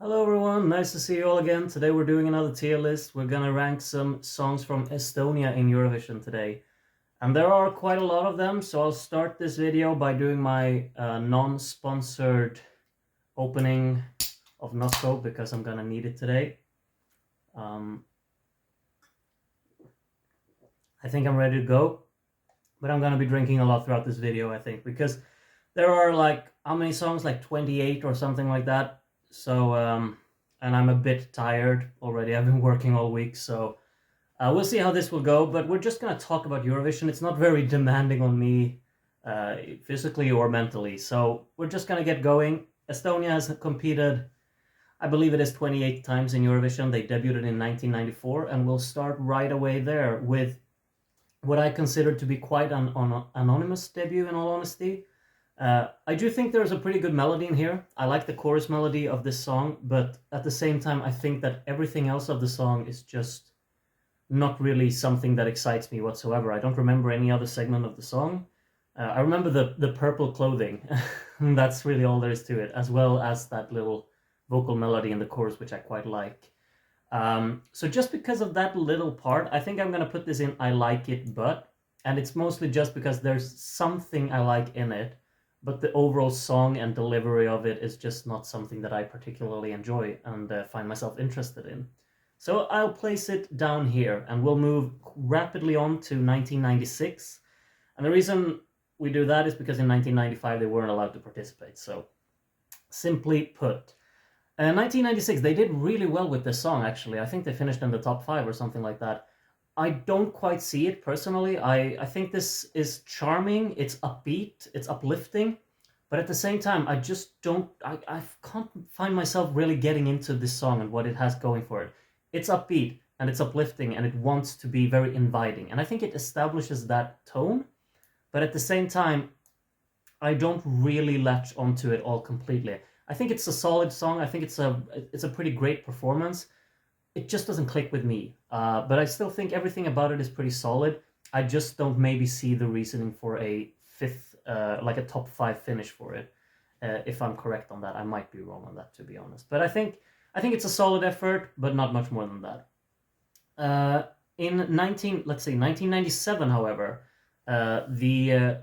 Hello everyone, nice to see you all again. Today we're doing another tier list. We're gonna rank some songs from Estonia in Eurovision today. And there are quite a lot of them, so I'll start this video by doing my non-sponsored opening of Nocco because I'm gonna need it today. I think I'm ready to go, but I'm gonna be drinking a lot throughout this video, I think, because there are like, how many songs? Like 28 or something like that. So, and I'm a bit tired already. I've been working all week, so we'll see how this will go. But we're just gonna talk about Eurovision. It's not very demanding on me, physically or mentally. So we're just gonna get going. Estonia has competed, I believe it is 28 times in Eurovision. They debuted in 1994, and we'll start right away there with what I consider to be quite an anonymous debut, in all honesty. I do think there's a pretty good melody in here. I like the chorus melody of this song, but at the same time, I think that everything else of the song is just not really something that excites me whatsoever. I don't remember any other segment of the song. I remember the purple clothing. That's really all there is to it, as well as that little vocal melody in the chorus, which I quite like. So just because of that little part, I think I'm going to put this in I like it, but, and it's mostly just because there's something I like in it, but the overall song and delivery of it is just not something that I particularly enjoy and find myself interested in. So I'll place it down here and we'll move rapidly on to 1996. And the reason we do that is because in 1995 they weren't allowed to participate. So simply put, 1996, they did really well with this song, actually. I think they finished in the top 5 or something like that. I don't quite see it personally. I think this is charming, it's upbeat, it's uplifting, but at the same time, I just don't, I can't find myself really getting into this song and what it has going for it. It's upbeat and it's uplifting and it wants to be very inviting. And I think it establishes that tone, but at the same time, I don't really latch onto it all completely. I think it's a solid song. I think it's a pretty great performance. It just doesn't click with me. But I still think everything about it is pretty solid. I just don't maybe see the reasoning for a fifth, like a top 5 finish for it. If I'm correct on that, I might be wrong on that, to be honest. But I think it's a solid effort, but not much more than that. In 1997, however, the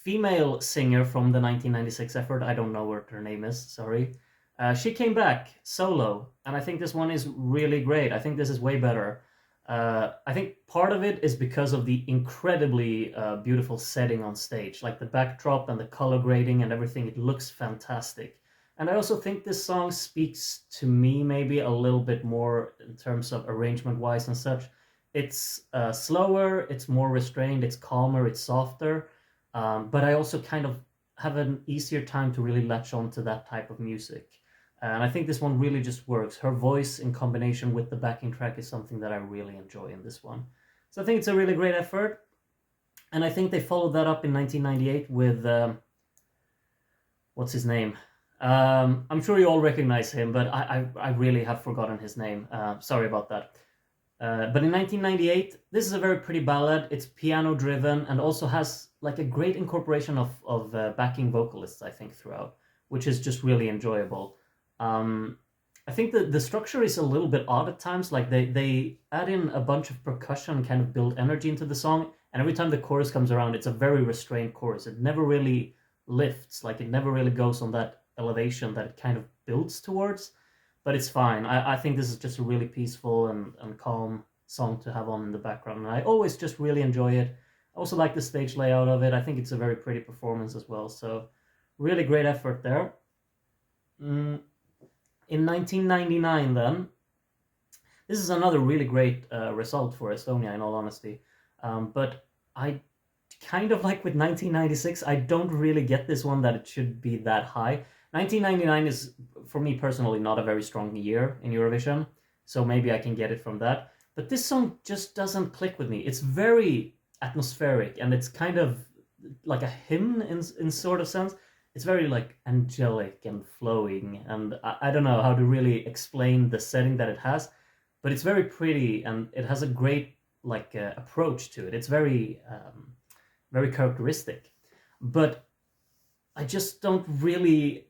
female singer from the 1996 effort, I don't know what her name is, sorry. She came back solo, and I think this one is really great. I think this is way better. I think part of it is because of the incredibly beautiful setting on stage, like the backdrop and the color grading and everything. It looks fantastic. And I also think this song speaks to me maybe a little bit more in terms of arrangement wise and such. It's slower, it's more restrained, it's calmer, it's softer. But I also kind of have an easier time to really latch on to that type of music. And I think this one really just works. Her voice in combination with the backing track is something that I really enjoy in this one. So I think it's a really great effort. And I think they followed that up in 1998 with, what's his name? I'm sure you all recognize him, but I really have forgotten his name. Sorry about that. But in 1998, this is a very pretty ballad. It's piano driven and also has like a great incorporation of backing vocalists, I think, throughout, which is just really enjoyable. I think the structure is a little bit odd at times. Like they add in a bunch of percussion and kind of build energy into the song. And every time the chorus comes around, it's a very restrained chorus. It never really lifts, like it never really goes on that elevation that it kind of builds towards. But it's fine. I think this is just a really peaceful and calm song to have on in the background. And I always just really enjoy it. I also like the stage layout of it. I think it's a very pretty performance as well. So really great effort there. In 1999 then, this is another really great result for Estonia, in all honesty. But I kind of like with 1996, I don't really get this one that it should be that high. 1999 is, for me personally, not a very strong year in Eurovision, so maybe I can get it from that. But this song just doesn't click with me. It's very atmospheric, and it's kind of like a hymn in sort of sense. It's very like angelic and flowing, and I don't know how to really explain the setting that it has, but it's very pretty, and it has a great like approach to it. It's very very characteristic, but I just don't really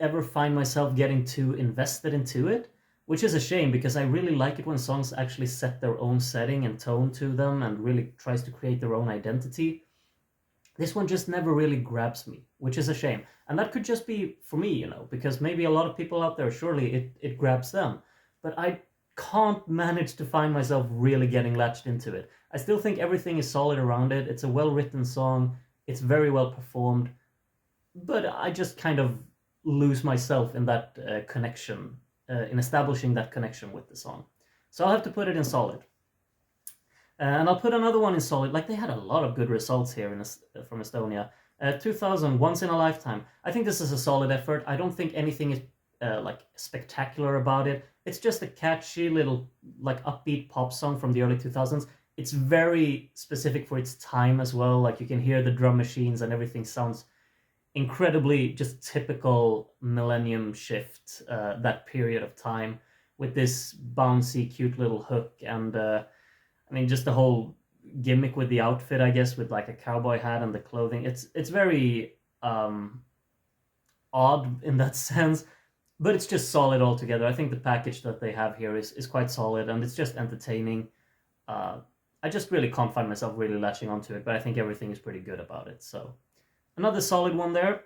ever find myself getting too invested into it, which is a shame because I really like it when songs actually set their own setting and tone to them and really tries to create their own identity. This one just never really grabs me, which is a shame. And that could just be for me, because maybe a lot of people out there, surely it grabs them. But I can't manage to find myself really getting latched into it. I still think everything is solid around it. It's a well-written song. It's very well performed. But I just kind of lose myself in that connection, in establishing that connection with the song. So I'll have to put it in solid. And I'll put another one in solid. Like, they had a lot of good results here from Estonia. 2000, Once in a Lifetime. I think this is a solid effort. I don't think anything is like spectacular about it. It's just a catchy little like upbeat pop song from the early 2000s. It's very specific for its time as well. Like, you can hear the drum machines and everything sounds incredibly just typical millennium shift, that period of time, with this bouncy, cute little hook and I mean, just the whole gimmick with the outfit, I guess, with like a cowboy hat and the clothing. It's very odd in that sense, but it's just solid altogether. I think the package that they have here is quite solid, and it's just entertaining. I just really can't find myself really latching onto it, but I think everything is pretty good about it. So another solid one there.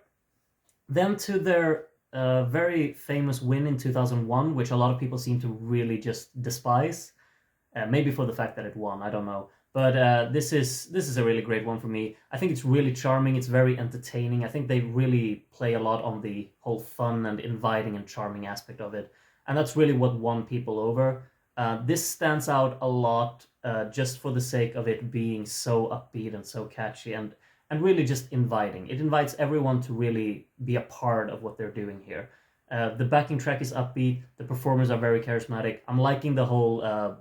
Then to their very famous win in 2001, which a lot of people seem to really just despise. Maybe for the fact that it won, I don't know. But this is a really great one for me. I think it's really charming. It's very entertaining. I think they really play a lot on the whole fun and inviting and charming aspect of it. And that's really what won people over. This stands out a lot just for the sake of it being so upbeat and so catchy and really just inviting. It invites everyone to really be a part of what they're doing here. The backing track is upbeat. The performers are very charismatic. I'm liking the whole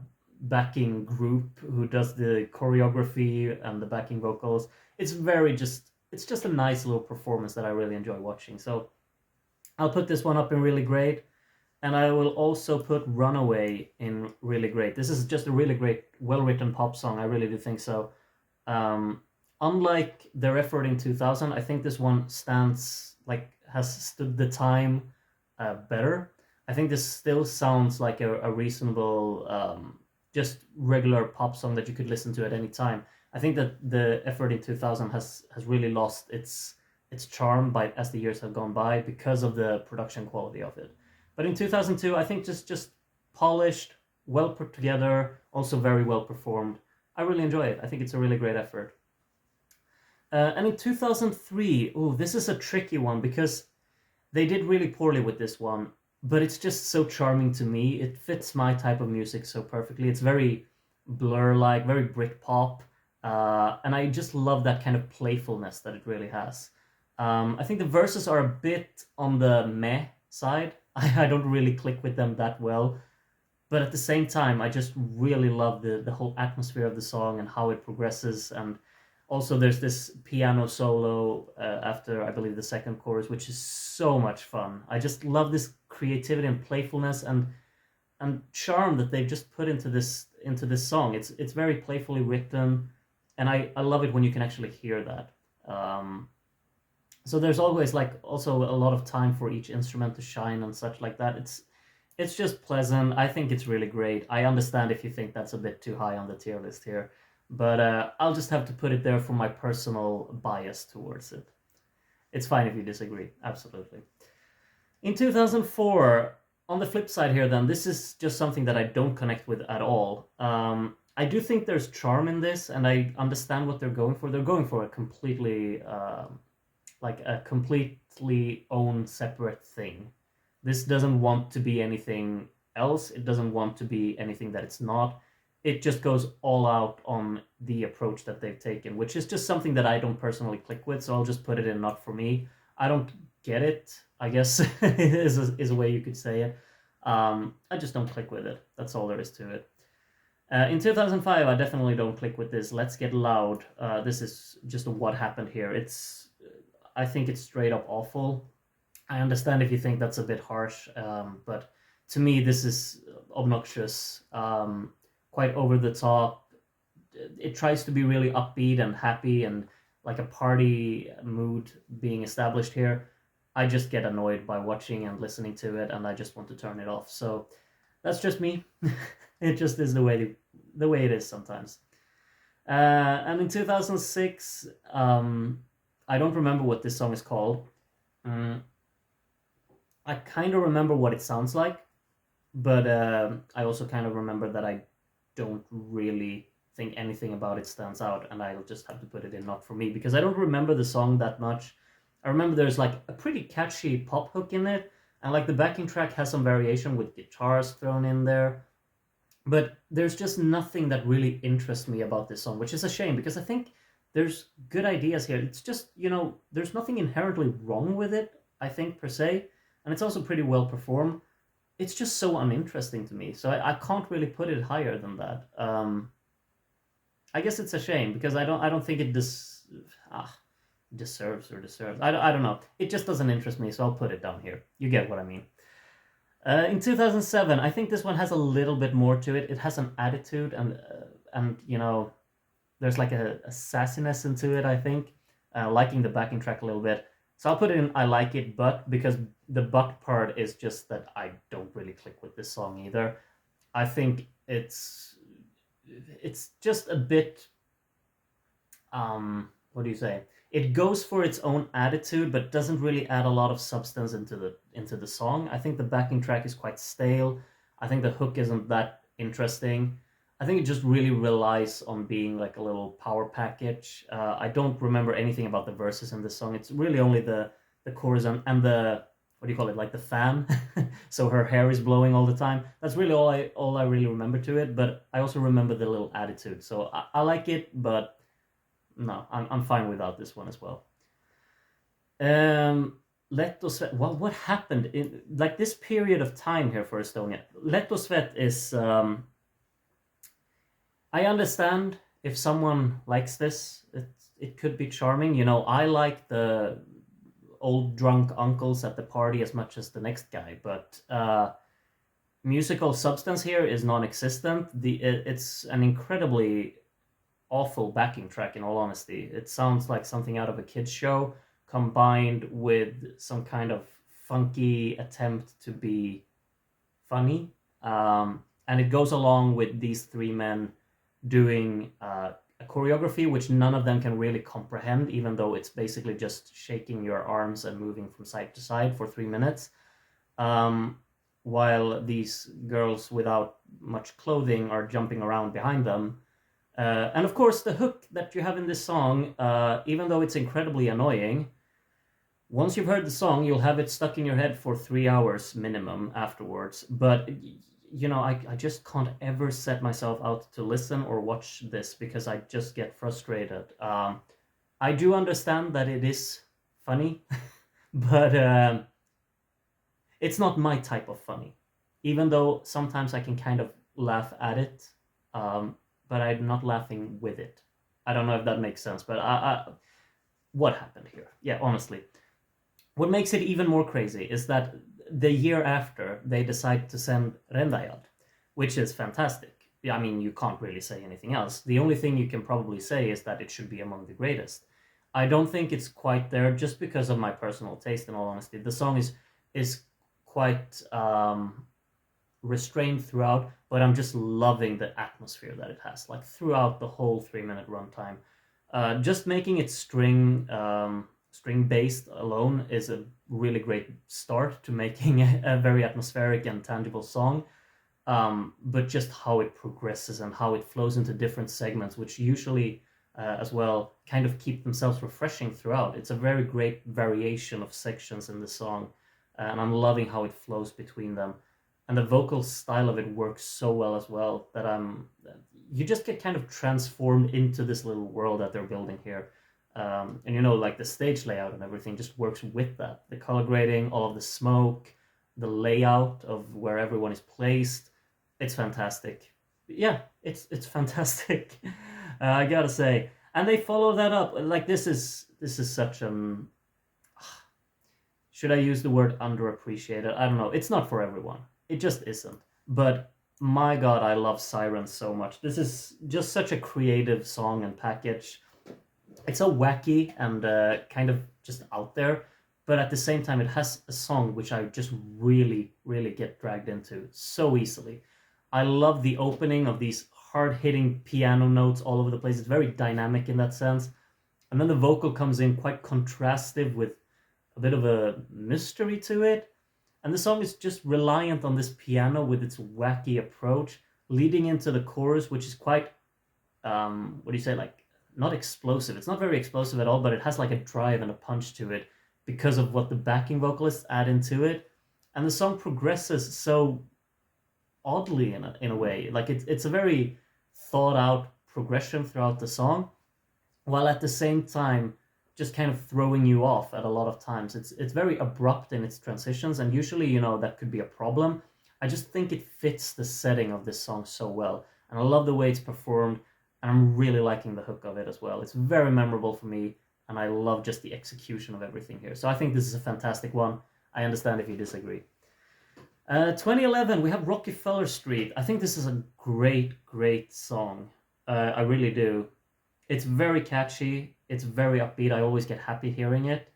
backing group who does the choreography and the backing vocals. It's just a nice little performance that I really enjoy watching. So I'll put this one up in really great, and I will also put Runaway in really great. This is just a really great, well-written pop song. I really do think so. Unlike their effort in 2000, I think this one has stood the time better. I think this still sounds like a reasonable just regular pop song that you could listen to at any time. I think that the effort in 2000 has really lost its charm as the years have gone by because of the production quality of it. But in 2002, I think just polished, well put together, also very well performed. I really enjoy it. I think it's a really great effort. And in 2003, this is a tricky one because they did really poorly with this one. But it's just so charming to me. It fits my type of music so perfectly. It's very Blur-like, very Britpop, and I just love that kind of playfulness that it really has. I think the verses are a bit on the meh side. I don't really click with them that well, but at the same time, I just really love the whole atmosphere of the song and how it progresses. And also, there's this piano solo after, I believe, the second chorus, which is so much fun. I just love this creativity and playfulness and charm that they've just put into this song. It's very playfully written, and I love it when you can actually hear that. So there's always also a lot of time for each instrument to shine and such like that. It's just pleasant. I think it's really great. I understand if you think that's a bit too high on the tier list here. But I'll just have to put it there for my personal bias towards it. It's fine if you disagree, absolutely. In 2004, on the flip side here then, this is just something that I don't connect with at all. I do think there's charm in this, and I understand what they're going for. They're going for a completely own separate thing. This doesn't want to be anything else. It doesn't want to be anything that it's not. It just goes all out on the approach that they've taken, which is just something that I don't personally click with, so I'll just put it in not for me. I don't get it, I guess, is a way you could say it. I just don't click with it. That's all there is to it. In 2005, I definitely don't click with this. Let's Get Loud. This is just what happened here. I think it's straight up awful. I understand if you think that's a bit harsh, but to me, this is obnoxious. Quite over the top. It tries to be really upbeat and happy and like a party mood being established here. I just get annoyed by watching and listening to it, and I just want to turn it off. So that's just me. It just is the way it is sometimes. And in 2006, I don't remember what this song is called. Mm, I kind of remember what it sounds like, but I also kind of remember that I don't really think anything about it stands out, and I'll just have to put it in not for me because I don't remember the song that much. I remember there's like a pretty catchy pop hook in it, and like the backing track has some variation with guitars thrown in there. But there's just nothing that really interests me about this song, which is a shame because I think there's good ideas here. It's just, there's nothing inherently wrong with it, I think, per se, and it's also pretty well performed. It's just so uninteresting to me, so I can't really put it higher than that. I guess it's a shame because I don't think it deserves. I don't know. It just doesn't interest me, so I'll put it down here. You get what I mean. In 2007, I think this one has a little bit more to it. It has an attitude and there's like a sassiness into it, I think. Liking the backing track a little bit. So I'll put it in I like it, but because the but part is just that I don't really click with this song either. I think it's just a bit what do you say? It goes for its own attitude, but doesn't really add a lot of substance into the song. I think the backing track is quite stale. I think the hook isn't that interesting. I think it just really relies on being like a little power package. I don't remember anything about the verses in this song. It's really only the chorus and the what do you call it, like the fan. So her hair is blowing all the time. That's really all I really remember to it. But I also remember the little attitude. So I like it, but no, I'm fine without this one as well. Lettosvet. Well, what happened in like this period of time here for Estonia? Lettosvet is. I understand if someone likes this, it could be charming. I like the old drunk uncles at the party as much as the next guy, but musical substance here is non-existent. It's an incredibly awful backing track, in all honesty. It sounds like something out of a kids show combined with some kind of funky attempt to be funny, and it goes along with these three men doing a choreography which none of them can really comprehend, even though it's basically just shaking your arms and moving from side to side for 3 minutes, while these girls without much clothing are jumping around behind them. And of course, the hook that you have in this song, even though it's incredibly annoying, once you've heard the song, you'll have it stuck in your head for 3 hours minimum afterwards. But, I just can't ever set myself out to listen or watch this because I just get frustrated. I do understand that it is funny, but it's not my type of funny. Even though sometimes I can kind of laugh at it, but I'm not laughing with it. I don't know if that makes sense, but what happened here? Yeah, honestly. What makes it even more crazy is that the year after, they decide to send Rendajad, which is fantastic. I mean, you can't really say anything else. The only thing you can probably say is that it should be among the greatest. I don't think it's quite there just because of my personal taste, in all honesty. The song is quite restrained throughout, but I'm just loving the atmosphere that it has, like throughout the whole 3-minute runtime. Just making it string based alone is a really great start to making a very atmospheric and tangible song. But just how it progresses and how it flows into different segments, which usually as well kind of keep themselves refreshing throughout. It's a very great variation of sections in the song, and I'm loving how it flows between them. And the vocal style of it works so well as well that you just get kind of transformed into this little world that they're building here. And like the stage layout and everything just works with that. The color grading, all of the smoke, the layout of where everyone is placed, it's fantastic. Yeah, it's fantastic. I gotta say, and they follow that up. Like this is such an. Should I use the word underappreciated? I don't know. It's not for everyone. It just isn't. But my God, I love Sirens so much. This is just such a creative song and package. It's so wacky and kind of just out there, but at the same time, it has a song which I just really, really get dragged into so easily. I love the opening of these hard-hitting piano notes all over the place. It's very dynamic in that sense. And then the vocal comes in quite contrastive with a bit of a mystery to it. And the song is just reliant on this piano with its wacky approach, leading into the chorus, which is quite, what do you say, like, not explosive. It's not very explosive at all, but it has like a drive and a punch to it because of what the backing vocalists add into it. And the song progresses so oddly in a way. Like it's a very thought out progression throughout the song, while at the same time just kind of throwing you off at a lot of times. It's very abrupt in its transitions, and usually, you know, that could be a problem. I just think it fits the setting of this song so well, and I love the way it's performed, and I'm really liking the hook of it as well. It's very memorable for me, and I love just the execution of everything here. So I think this is a fantastic one. I understand if you disagree. 2011, we have Rockefeller Street. I think this is a great, great song. I really do. It's very catchy. It's very upbeat. I always get happy hearing it.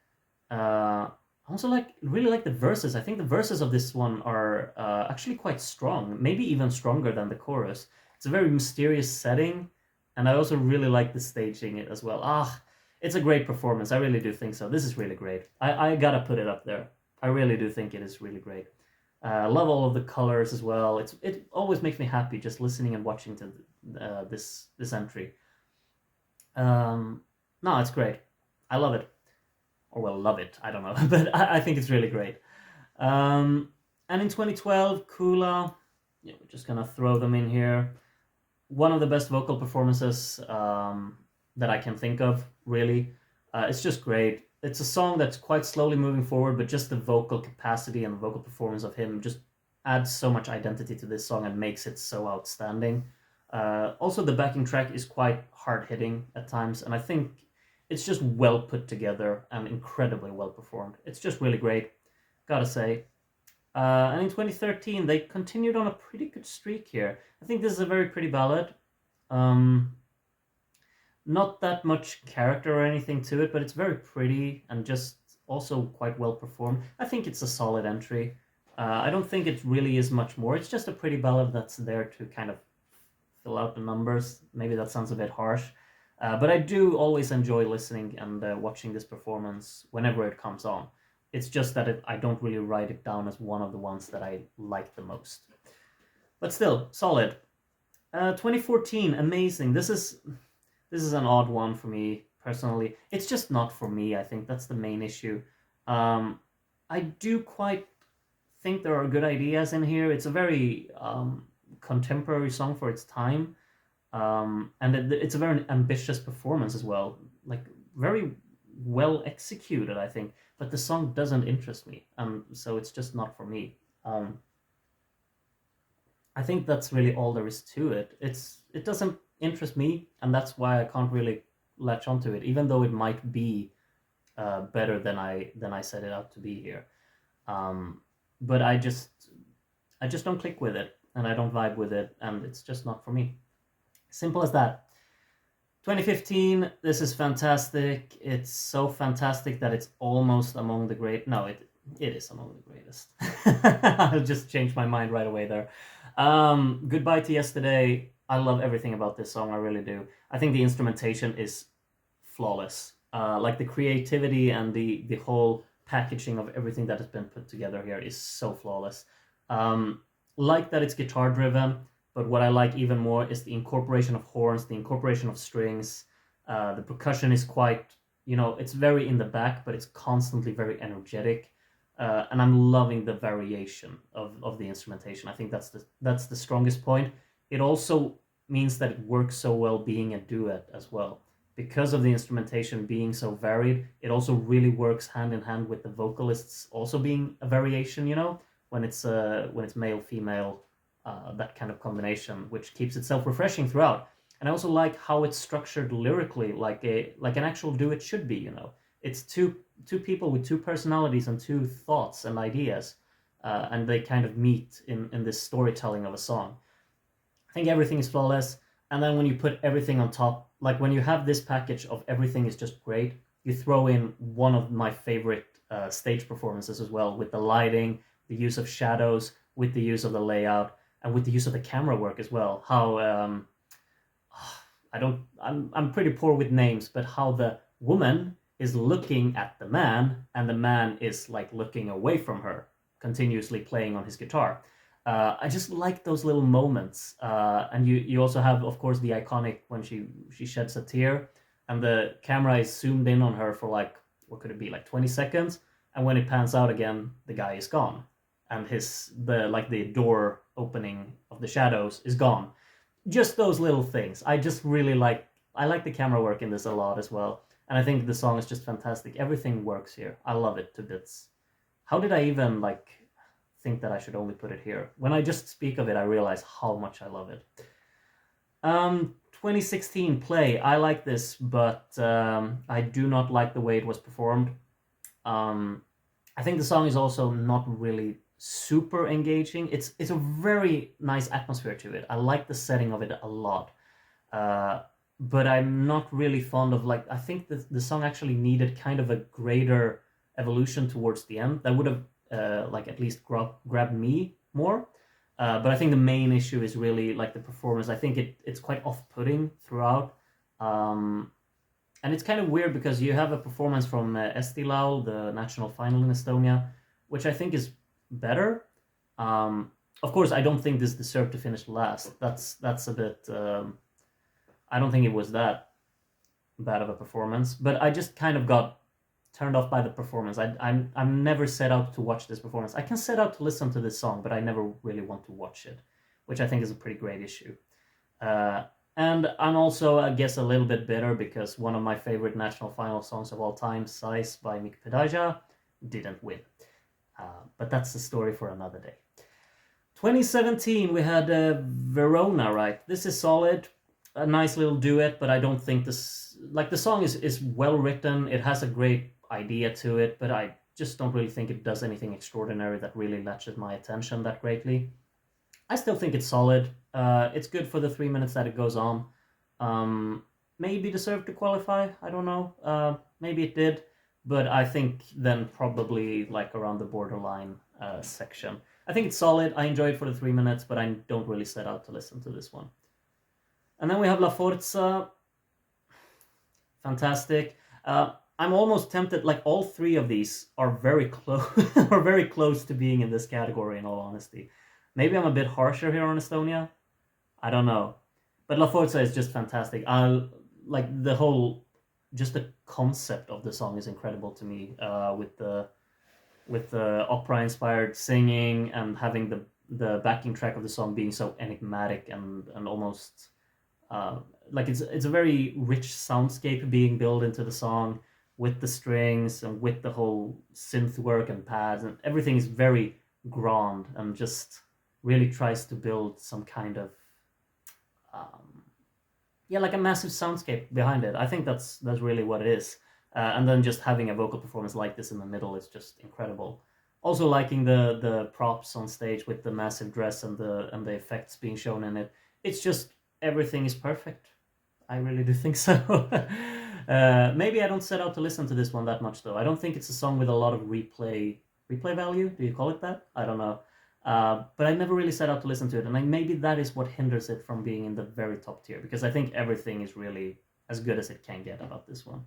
I also really like the verses. I think the verses of this one are actually quite strong, maybe even stronger than the chorus. It's a very mysterious setting, and I also really like the staging it as well. It's a great performance. I really do think so. This is really great. I gotta put it up there. I really do think it is really great. I love all of the colors as well. It always makes me happy just listening and watching to this entry. No, it's great. I love it. Or well, love it. I don't know, but I think it's really great. And in 2012, Kula. Yeah, we're just gonna throw them in here. One of the best vocal performances that I can think of. Really, it's just great. It's a song that's quite slowly moving forward, but just the vocal capacity and the vocal performance of him just adds so much identity to this song and makes it so outstanding. Also, the backing track is quite hard-hitting at times, and I think it's just well put together and incredibly well performed. It's just really great, gotta say. And in 2013, they continued on a pretty good streak here. I think this is a very pretty ballad. Not that much character or anything to it, but it's very pretty and just also quite well performed. I think it's a solid entry. I don't think it really is much more. It's just a pretty ballad that's there to kind of fill out the numbers. Maybe that sounds a bit harsh. But I do always enjoy listening and watching this performance whenever it comes on. It's just that I don't really write it down as one of the ones that I like the most. But still, solid. 2014, amazing. This is an odd one for me, personally. It's just not for me, I think. That's the main issue. I do quite think there are good ideas in here. It's a very contemporary song for its time. And it's a very ambitious performance as well. Like, very well executed, I think. But the song doesn't interest me. So it's just not for me. I think that's really all there is to it. It doesn't interest me, and that's why I can't really latch onto it, even though it might be better than I set it out to be here. But I just don't click with it, and I don't vibe with it, and it's just not for me. Simple as that. 2015, this is fantastic. It's so fantastic that it's almost among the great. No, it is among the greatest. I'll just change my mind right away there. Goodbye to Yesterday. I love everything about this song. I really do. I think the instrumentation is flawless. Like the creativity and the whole packaging of everything that has been put together here is so flawless. Like that it's guitar driven, but what I like even more is the incorporation of horns, the incorporation of strings. The percussion is quite, it's very in the back, but it's constantly very energetic. And I'm loving the variation of the instrumentation. I think that's the strongest point. It also means that it works so well being a duet as well. Because of the instrumentation being so varied, it also really works hand in hand with the vocalists also being a variation, when it's male, female, that kind of combination, which keeps itself refreshing throughout. And I also like how it's structured lyrically, like an actual duet should be, It's two people with two personalities and two thoughts and ideas, and they kind of meet in this storytelling of a song. I think everything is flawless, and then when you put everything on top, like when you have this package of everything is just great, you throw in one of my favorite stage performances as well, with the lighting, the use of shadows, with the use of the layout, and with the use of the camera work as well. How I'm pretty poor with names, but how the woman is looking at the man and the man is like looking away from her, continuously playing on his guitar. I just like those little moments. And you also have, of course, the iconic when she sheds a tear and the camera is zoomed in on her for like, what could it be, like 20 seconds? And when it pans out again, the guy is gone. And the door opening of the shadows is gone. Just those little things. I just really I like the camera work in this a lot as well. And I think the song is just fantastic. Everything works here. I love it to bits. How did I even think that I should only put it here? When I just speak of it, I realize how much I love it. 2016 Play. I like this, but I do not like the way it was performed. I think the song is also not really super engaging. It's a very nice atmosphere to it. I like the setting of it a lot. But I'm not really fond of I think the song actually needed kind of a greater evolution towards the end that would have at least grabbed me more. But I think the main issue is really the performance. I think it's quite off-putting throughout. And it's kind of weird because you have a performance from Eesti Laul, the national final in Estonia, which I think is better. Of course, I don't think this deserved to finish last. That's a bit... I don't think it was that bad of a performance, but I just kind of got turned off by the performance. I'm never set out to watch this performance. I can set out to listen to this song, but I never really want to watch it, which I think is a pretty great issue. And I'm also, I guess, a little bit bitter because one of my favorite national final songs of all time, Size by Mik-Pedaja, didn't win. But that's the story for another day. 2017, we had Verona, right? This is solid. A nice little duet, but I don't think this... the song is well written. It has a great idea to it, but I just don't really think it does anything extraordinary that really latches my attention that greatly. I still think it's solid. It's good for the 3 minutes that it goes on. Maybe deserved to qualify. I don't know. Maybe it did. But I think then probably around the borderline section. I think it's solid. I enjoy it for the 3 minutes, but I don't really set out to listen to this one. And then we have La Forza. Fantastic. I'm almost tempted, all three of these are very close are very close to being in this category, in all honesty. Maybe I'm a bit harsher here on Estonia. I don't know. But La Forza is just fantastic. The whole, just the concept of the song is incredible to me, with the opera-inspired singing and having the backing track of the song being so enigmatic and almost... it's a very rich soundscape being built into the song with the strings and with the whole synth work and pads, and everything is very grand and just really tries to build some kind of a massive soundscape behind it. I think that's really what it is. And then just having a vocal performance like this in the middle is just incredible. Also liking the props on stage with the massive dress and the effects being shown in it. It's just everything is perfect. I really do think so. Maybe I don't set out to listen to this one that much, though. I don't think it's a song with a lot of replay value. Do you call it that? I don't know. But I never really set out to listen to it, and maybe that is what hinders it from being in the very top tier, because I think everything is really as good as it can get about this one.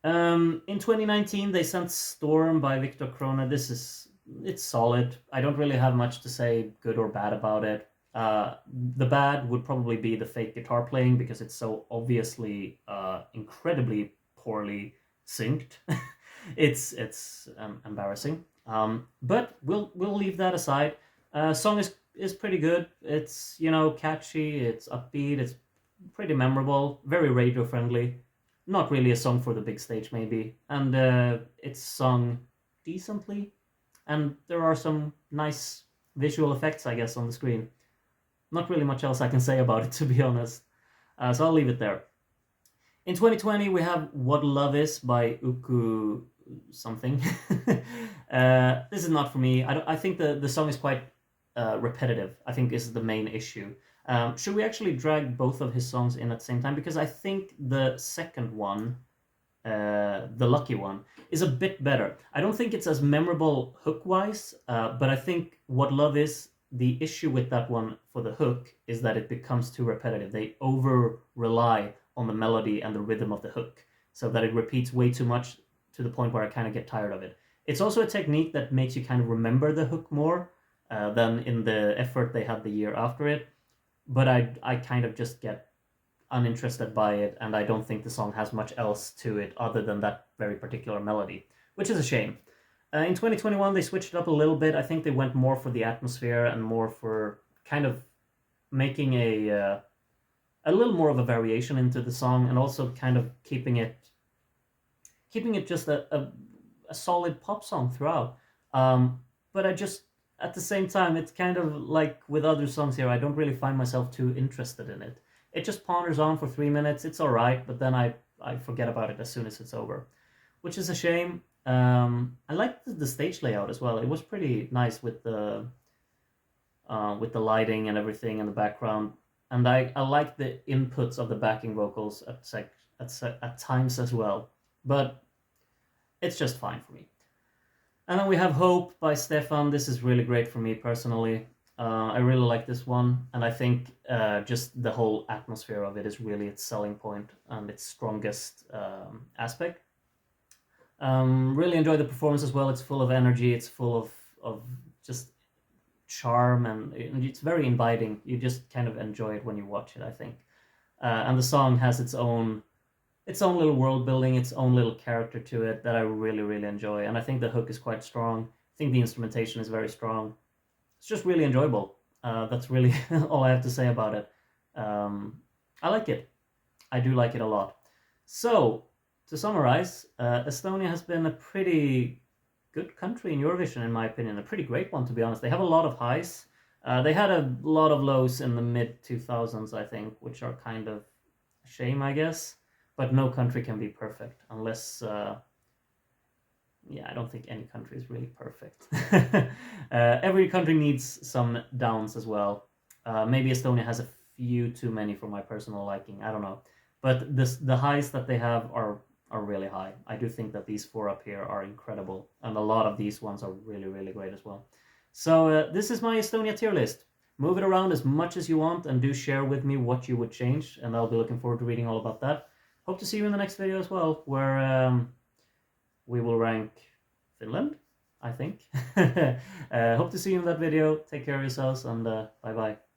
In 2019, they sent Storm by Victor Krone. It's solid. I don't really have much to say good or bad about it. The bad would probably be the fake guitar playing, because it's so obviously incredibly poorly synced. It's embarrassing. But we'll leave that aside. Song is pretty good. It's catchy. It's upbeat. It's pretty memorable. Very radio friendly. Not really a song for the big stage, maybe. And it's sung decently. And there are some nice visual effects, I guess, on the screen. Not really much else I can say about it, to be honest. So I'll leave it there. In 2020, we have What Love Is by Uku something. This is not for me. I think the song is quite repetitive. I think this is the main issue. Should we actually drag both of his songs in at the same time? Because I think the second one The Lucky One, is a bit better. I don't think it's as memorable hook-wise, but I think What Love Is, the issue with that one for the hook is that it becomes too repetitive. They over-rely on the melody and the rhythm of the hook, so that it repeats way too much to the point where I kind of get tired of it. It's also a technique that makes you kind of remember the hook more than in the effort they had the year after it, but I kind of just get uninterested by it, and I don't think the song has much else to it other than that very particular melody, which is a shame. In 2021, they switched it up a little bit. I think they went more for the atmosphere and more for kind of making a little more of a variation into the song, and also kind of keeping it just a solid pop song throughout. But I just, at the same time, it's kind of like with other songs here, I don't really find myself too interested in it. It just ponders on for 3 minutes. It's all right, but then I forget about it as soon as it's over, which is a shame. I liked the stage layout as well. It was pretty nice with the lighting and everything in the background, and I like the inputs of the backing vocals at times as well. But it's just fine for me. And then we have Hope by Stefan. This is really great for me personally. I really like this one, and I think just the whole atmosphere of it is really its selling point and its strongest aspect. Really enjoy the performance as well. It's full of energy. It's full of just charm, and it's very inviting. You just kind of enjoy it when you watch it, I think. And the song has its own little world building, its own little character to it that I really, really enjoy. And I think the hook is quite strong. I think the instrumentation is very strong. It's just really enjoyable. That's really all I have to say about it. I like it. I do like it a lot. So, to summarize, Estonia has been a pretty good country in Eurovision, in my opinion. A pretty great one, to be honest. They have a lot of highs. They had a lot of lows in the mid-2000s, I think, which are kind of a shame, I guess. But no country can be perfect unless... I don't think any country is really perfect. Every country needs some downs as well. Maybe Estonia has a few too many for my personal liking. I don't know. But the highs that they have are really high. I do think that these four up here are incredible. And a lot of these ones are really, really great as well. So this is my Estonia tier list. Move it around as much as you want, and do share with me what you would change. And I'll be looking forward to reading all about that. Hope to see you in the next video as well, where... we will rank Finland, I think. Hope to see you in that video. Take care of yourselves, and bye-bye.